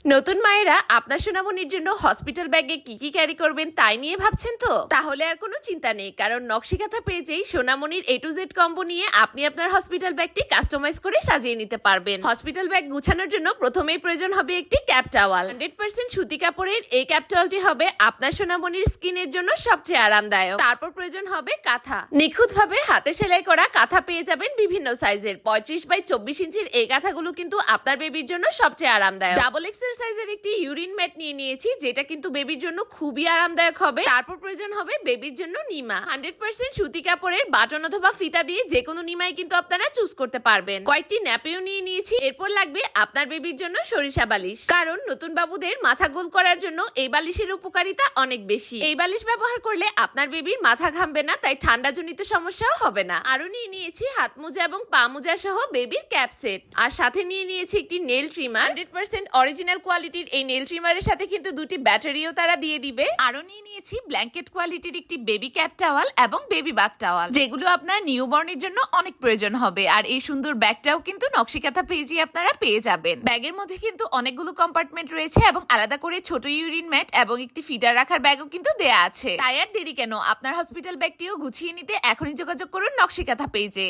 নতুন মায়েরা আপনার সোনামণির জন্য হসপিটাল ব্যাগে কি কি ক্যারি করবেন তাই নিয়ে ভাবছেন তো? তাহলে আর কোনো চিন্তা নেই, কারণ নকশিকাঁথা পেজেই সোনামণির A to Z কম্বো নিয়ে আপনি আপনার হসপিটাল ব্যাগটি কাস্টমাইজ করে সাজিয়ে নিতে পারবেন। হসপিটাল ব্যাগ গুছানোর জন্য প্রথমেই প্রয়োজন হবে একটি ক্যাপ টাওয়াল। 100% সুতি কাপড়ের এই ক্যাপ টাওয়ালটি হবে আপনার সোনামণির স্কিনের জন্য সবচেয়ে আরামদায়ক। তারপর প্রয়োজন হবে কাঁথা। নিখুঁতভাবে হাতে সেলাই করা কাঁথা পেয়ে যাবেন বিভিন্ন সাইজের। 35x24 ইঞ্চির এই কাঁথাগুলো কিন্তু আপনার বেবির জন্য সবচেয়ে আরামদায়ক। ডাবল এক্সেল সাইজের একটি ইউরিন ম্যাট নিয়ে নিয়েছি, যেটা কিন্তু বেবির জন্য খুবই আরামদায়ক হবে। তারপর প্রয়োজন হবে বেবির জন্য নিমা। 100% সুতি কাপড়ের বাটন অথবা ফিতা দিয়ে যে কোনো নিমাই কিন্তু আপনারা চুজ করতে পারবেন। কয়েকটি ন্যাপিও নিয়ে নিয়েছি। এরপর লাগবে আপনার বেবির জন্য সরিষা বালিশ, কারণ নতুন বাবুদের মাথা গোল করার জন্য এই বালিশের উপকারিতা অনেক বেশি। এই বালিশ ব্যবহার করলে আপনার বেবির মাথা ঘামবে না, তাই ঠান্ডা জনিত সমস্যাও হবে না। আরো নিয়ে নিয়েছি হাত মোজা এবং পা মোজা সহ বেবির ক্যাপ সেট। আর সাথে নিয়ে নিয়েছি একটি নেল ট্রিমার। 100% অরিজিনাল কোয়ালিটির এই নেল ট্রিমারের সাথে কিন্তু দুটি ব্যাটারিও তারা দিয়ে দিবে। আরো নিয়ে নিয়েছি ব্ল্যাঙ্কেট কোয়ালিটির একটি বেবি ক্যাপ টাওয়াল এবং বেবি বাথ টাওয়াল, যেগুলো আপনার নিউবর্নের জন্য অনেক প্রয়োজন হবে। আর এই সুন্দর ব্যাগটাও কিন্তু নকশিকাঁথা পেজে আপনারা পেয়ে যাবেন। ব্যাগের মধ্যে কিন্তু অনেকগুলো কম্পার্টমেন্ট রয়েছে এবং আলাদা করে ছোট ইউরিন ম্যাট এবং একটি ফিডার রাখার ব্যাগও কিন্তু দেয়া আছে। তাই আর দেরি কেন, আপনার হসপিটাল ব্যাগটিও গুছিয়ে নিতে এখনই যোগাযোগ করুন নকশিকাঁথা পেজে।